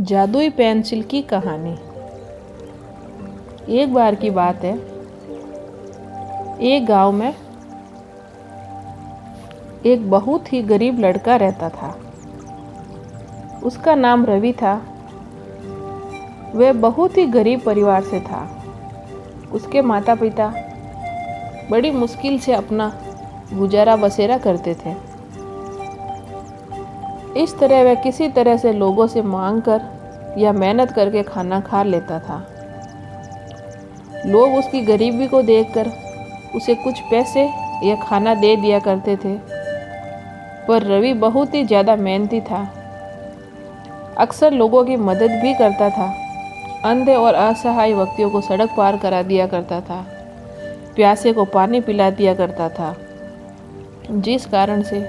जादुई पेंसिल की कहानी। एक बार की बात है, एक गांव में एक बहुत ही गरीब लड़का रहता था। उसका नाम रवि था। वह बहुत ही गरीब परिवार से था। उसके माता पिता बड़ी मुश्किल से अपना गुजारा बसेरा करते थे। इस तरह वह किसी तरह से लोगों से मांग कर या मेहनत करके खाना खा लेता था। लोग उसकी गरीबी को देखकर उसे कुछ पैसे या खाना दे दिया करते थे, पर रवि बहुत ही ज़्यादा मेहनती था। अक्सर लोगों की मदद भी करता था। अंधे और असहाय व्यक्तियों को सड़क पार करा दिया करता था। प्यासे को पानी पिला दिया करता था, जिस कारण से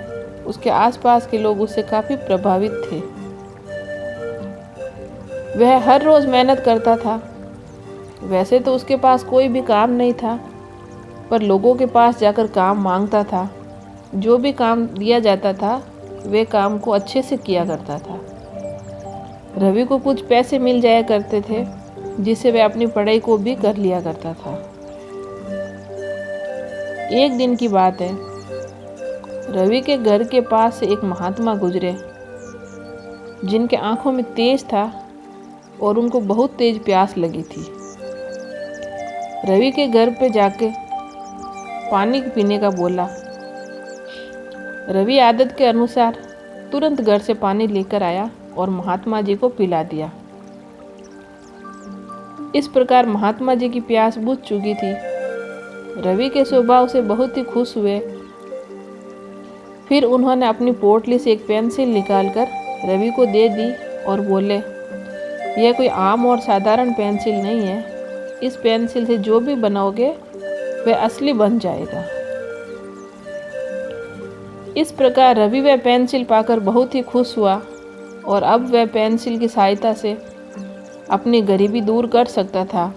उसके आसपास के लोग उससे काफ़ी प्रभावित थे। वह हर रोज़ मेहनत करता था। वैसे तो उसके पास कोई भी काम नहीं था, पर लोगों के पास जाकर काम मांगता था। जो भी काम दिया जाता था, वे काम को अच्छे से किया करता था। रवि को कुछ पैसे मिल जाया करते थे, जिससे वह अपनी पढ़ाई को भी कर लिया करता था। एक दिन की बात है, रवि के घर के पास से एक महात्मा गुजरे, जिनके आंखों में तेज था और उनको बहुत तेज प्यास लगी थी। रवि के घर पे जाके पानी पीने का बोला। रवि आदत के अनुसार तुरंत घर से पानी लेकर आया और महात्मा जी को पिला दिया। इस प्रकार महात्मा जी की प्यास बुझ चुकी थी। रवि के स्वभाव से बहुत ही खुश हुए। फिर उन्होंने अपनी पोटली से एक पेंसिल निकालकर रवि को दे दी और बोले, यह कोई आम और साधारण पेंसिल नहीं है। इस पेंसिल से जो भी बनाओगे वह असली बन जाएगा। इस प्रकार रवि वह पेंसिल पाकर बहुत ही खुश हुआ और अब वह पेंसिल की सहायता से अपनी गरीबी दूर कर सकता था।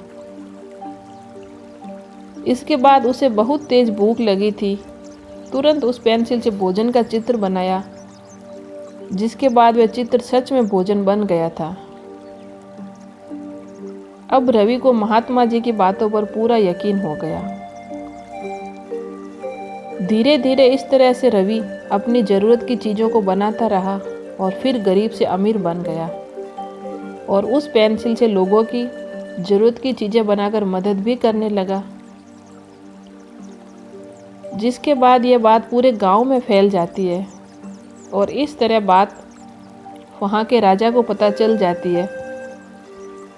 इसके बाद उसे बहुत तेज भूख लगी थी। तुरंत उस पेंसिल से भोजन का चित्र बनाया, जिसके बाद वह चित्र सच में भोजन बन गया था। अब रवि को महात्मा जी की बातों पर पूरा यकीन हो गया। धीरे धीरे इस तरह से रवि अपनी ज़रूरत की चीज़ों को बनाता रहा और फिर गरीब से अमीर बन गया और उस पेंसिल से लोगों की ज़रूरत की चीज़ें बनाकर मदद भी करने लगा। जिसके बाद यह बात पूरे गांव में फैल जाती है और इस तरह बात वहाँ के राजा को पता चल जाती है,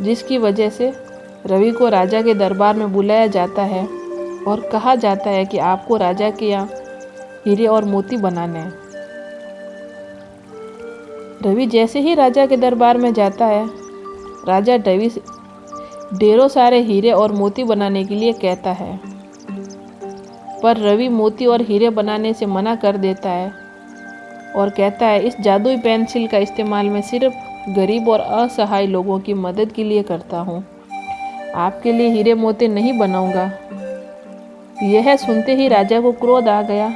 जिसकी वजह से रवि को राजा के दरबार में बुलाया जाता है और कहा जाता है कि आपको राजा के यहाँ हीरे और मोती बनाने हैं। रवि जैसे ही राजा के दरबार में जाता है, राजा रवि से ढेरों सारे हीरे और मोती बनाने के लिए कहता है, पर रवि मोती और हीरे बनाने से मना कर देता है और कहता है, इस जादुई पेंसिल का इस्तेमाल मैं सिर्फ गरीब और असहाय लोगों की मदद के लिए करता हूँ। आपके लिए हीरे मोती नहीं बनाऊंगा। यह सुनते ही राजा को क्रोध आ गया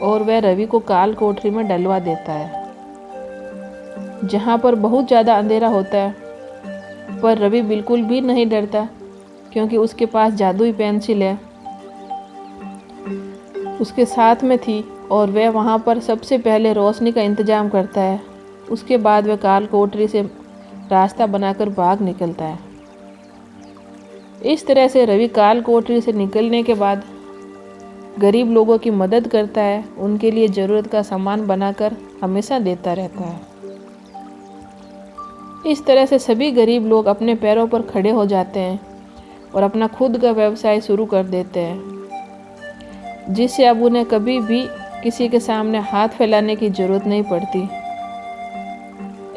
और वह रवि को काल कोठरी में डलवा देता है, जहाँ पर बहुत ज़्यादा अंधेरा होता है। पर रवि बिल्कुल भी नहीं डरता, क्योंकि उसके पास जादुई पेंसिल है, उसके साथ में थी और वह वहाँ पर सबसे पहले रोशनी का इंतजाम करता है। उसके बाद वह काल कोठरी से रास्ता बनाकर भाग निकलता है। इस तरह से रवि काल कोठरी से निकलने के बाद गरीब लोगों की मदद करता है, उनके लिए ज़रूरत का सामान बनाकर हमेशा देता रहता है। इस तरह से सभी गरीब लोग अपने पैरों पर खड़े हो जाते हैं और अपना खुद का व्यवसाय शुरू कर देते हैं, जिससे अब उन्हें कभी भी किसी के सामने हाथ फैलाने की ज़रूरत नहीं पड़ती।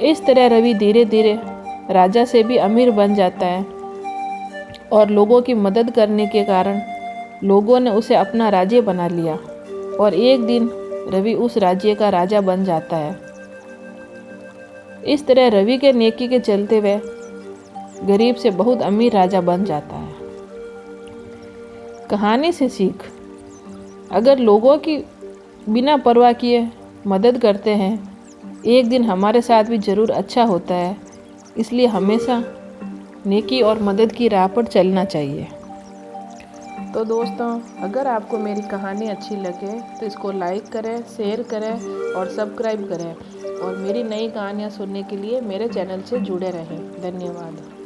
इस तरह रवि धीरे धीरे राजा से भी अमीर बन जाता है और लोगों की मदद करने के कारण लोगों ने उसे अपना राज्य बना लिया और एक दिन रवि उस राज्य का राजा बन जाता है। इस तरह रवि के नेकी के चलते वह गरीब से बहुत अमीर राजा बन जाता है। कहानी से सीख, अगर लोगों की बिना परवाह किए मदद करते हैं, एक दिन हमारे साथ भी ज़रूर अच्छा होता है। इसलिए हमेशा नेकी और मदद की राह पर चलना चाहिए। तो दोस्तों, अगर आपको मेरी कहानी अच्छी लगे तो इसको लाइक करें, शेयर करें और सब्सक्राइब करें। और मेरी नई कहानियाँ सुनने के लिए मेरे चैनल से जुड़े रहें। धन्यवाद।